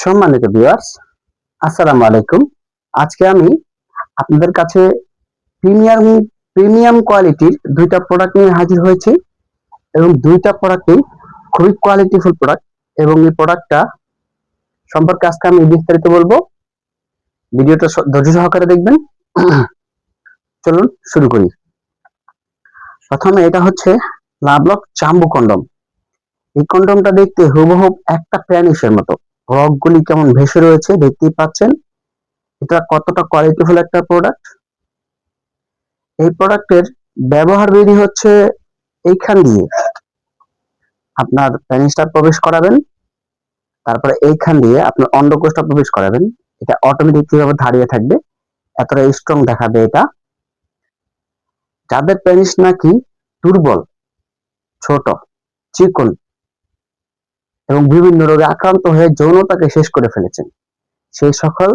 সম্মানিত ভিউয়ার্স, আসসালামু আলাইকুম। আজকে আমি আপনাদের কাছে প্রিমিয়াম প্রিমিয়াম কোয়ালিটির দুইটা প্রোডাক্ট নিয়ে হাজির হয়েছি এবং দুইটা প্রোডাক্টই খুবই কোয়ালিটিফুল প্রোডাক্ট এবং এই প্রোডাক্টটা সম্পর্কে আজকে আমি বিস্তারিত বলবো। ভিডিওটা ধৈর্য সহকারে দেখবেন। চলুন শুরু করি। প্রথমে এটা হচ্ছে লাভলক জাম্বো কন্ডম। এই কন্ডমটা দেখতে হুবহু একটা প্যানিসের মতো, রগগুলি কেমন ভেসে রয়েছে দেখতেই পাচ্ছেন। এটা কতটা কোয়ালিটিফুল একটা প্রোডাক্ট। এই প্রোডাক্টের ব্যবহার বিধি হচ্ছে এইখান দিয়ে আপনার পেনিসটা প্রবেশ করাবেন, তারপরে এইখান দিয়ে আপনার অন্ডকোষটা প্রবেশ করাবেন। এটা অটোমেটিক ভাবে দাঁড়িয়ে থাকবে, এতটা স্ট্রং দেখাবে এটা। যাদের পেনিস নাকি দুর্বল, ছোট, চিকন এবং বিভিন্ন রোগে আক্রান্ত হয়ে যৌনতাকে শেষ করে ফেলেছেন, সেই সকল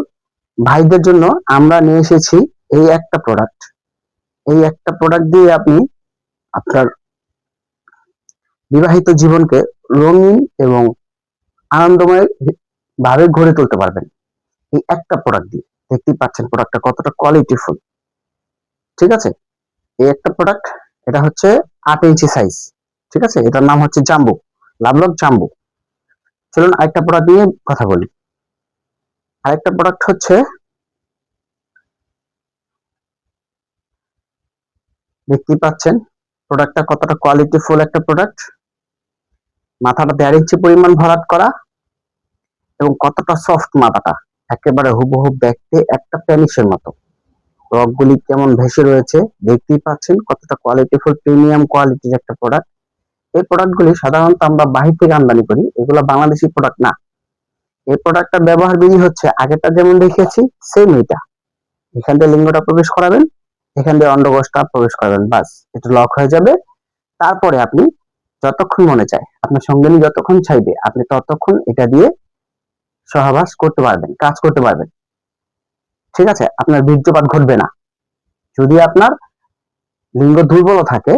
ভাইদের জন্য আমরা নিয়ে এসেছি এই একটা প্রোডাক্ট। এই একটা প্রোডাক্ট দিয়ে আপনি আপনার বিবাহিত জীবনকে রঙিন এবং আনন্দময় ভাবে গড়ে তুলতে পারবেন এই একটা প্রোডাক্ট দিয়ে। দেখতেই পাচ্ছেন প্রোডাক্টটা কতটা কোয়ালিটিফুল। ঠিক আছে, এই একটা প্রোডাক্ট, এটা হচ্ছে 8 ইঞ্চি সাইজ। ঠিক আছে, এটার নাম হচ্ছে জাম্বো, লাভলক জাম্বো। চলুন আরেকটা প্রোডাক্ট নিয়ে কথা বলি। আরেকটা প্রোডাক্ট হচ্ছে, দেখতেই পাচ্ছেন প্রোডাক্টটা কতটা কোয়ালিটিফুল একটা প্রোডাক্ট। মাথাটা 1.5 ইঞ্চি পরিমাণ ভরাট করা এবং কতটা সফট মাথাটা, একেবারে হুবহু দেখতে একটা প্যানিসের মতো। রগগুলি কেমন ভেসে রয়েছে দেখতেই পাচ্ছেন, কতটা কোয়ালিটিফুল প্রিমিয়াম কোয়ালিটির একটা প্রোডাক্ট। এই প্রোডাক্টগুলি সাধারণত আমরা বাহির থেকে আমদানি করি, এগুলো বাংলাদেশি প্রোডাক্ট না। এই প্রোডাক্টটা ব্যবহার বিধি হচ্ছে আগেরটা যেমন দেখিয়েছি সেম এটা। এখান দিয়ে লিঙ্গটা প্রবেশ করাবেন, এখান দিয়ে অন্ডকোষটা প্রবেশ করাবেন, বাস এটা লক হয়ে যাবে। তারপরে আপনি যতক্ষণ মনে চায়, আপনার সঙ্গিনী যতক্ষণ চাইবে আপনি ততক্ষণ এটা দিয়ে সহবাস করতে পারবেন, কাজ করতে পারবেন। ঠিক আছে, আপনার বীর্যপাত ঘটবে না। যদি আপনার লিঙ্গ দুর্বল থাকে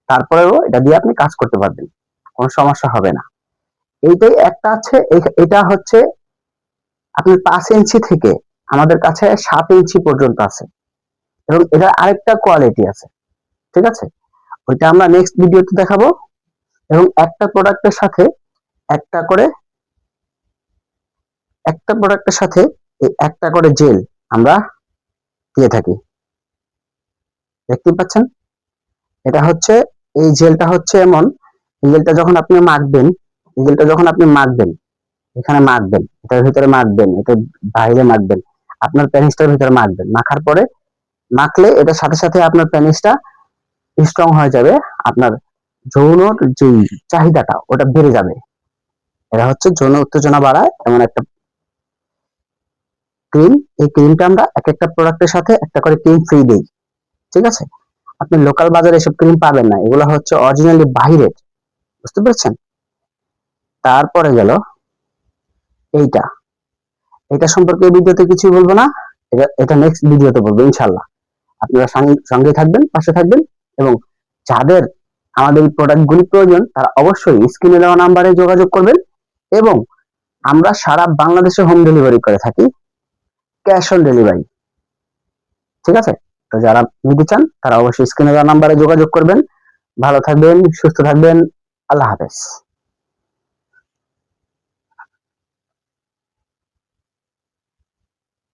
তারপরেও এটা দিয়ে আপনি কাজ করতে পারবেন, কোনো সমস্যা হবে না। এইটাই একটা আছে, এটা হচ্ছে আপনার 5 ইঞ্চি থেকে আমাদের কাছে 7 ইঞ্চি পর্যন্ত আছে এবং এটার আরেকটা কোয়ালিটি আছে। ঠিক আছে, ওইটা আমরা নেক্সট ভিডিওতে দেখাবো। এবং একটা প্রোডাক্টের সাথে একটা করে একটা প্রোডাক্টের সাথে এই একটা করে জেল আমরা দিয়ে থাকি, দেখতে পাচ্ছেন। এটা হচ্ছে, এই জেলটা হচ্ছে এমন, এই জেলটা যখন আপনি মাখবেন, এই জেলটা যখন আপনি মাখবেন, এখানে মাখবেন, এটার ভিতরে মাখবেন, এটা বাইরে মাখবেন, আপনার পেনিসটার ভিতরে মাখবেন। মাখার পরে মাখলে এটার সাথে সাথে আপনার পেনিসটা স্ট্রং হয়ে যাবে, আপনার যৌনর যে চাহিদাটা ওটা বেড়ে যাবে। এটা হচ্ছে যৌন উত্তেজনা বাড়ায় এমন একটা ক্রিম। এই ক্রিমটা আমরা এক একটা প্রোডাক্টের সাথে একটা করে ক্রিম ফ্রি দেই। ঠিক আছে, আপনি লোকাল বাজারে এসব ক্রিম পাবেন না, এগুলো হচ্ছে অরিজিনালি বাইরের, বুঝতে পেরেছেন। তারপরে গেল এইটা, এটা সম্পর্কে এই ভিডিওতে কিছুই বলবো না, এটা নেক্সট ভিডিওতে বলবো ইনশাল্লাহ। আপনারা সঙ্গে থাকবেন, পাশে থাকবেন এবং যাদের আমাদের এই প্রোডাক্টগুলি প্রয়োজন তারা অবশ্যই স্ক্রিনে দেওয়া নাম্বারে যোগাযোগ করবেন এবং আমরা সারা বাংলাদেশে হোম ডেলিভারি করে থাকি, ক্যাশ অন ডেলিভারি। ঠিক আছে, তো যারা নিতে চান তারা অবশ্যই স্ক্রিনে দেওয়া নাম্বারে যোগাযোগ করবেন। ভালো থাকবেন, সুস্থ থাকবেন, আল্লাহ হাফেজ।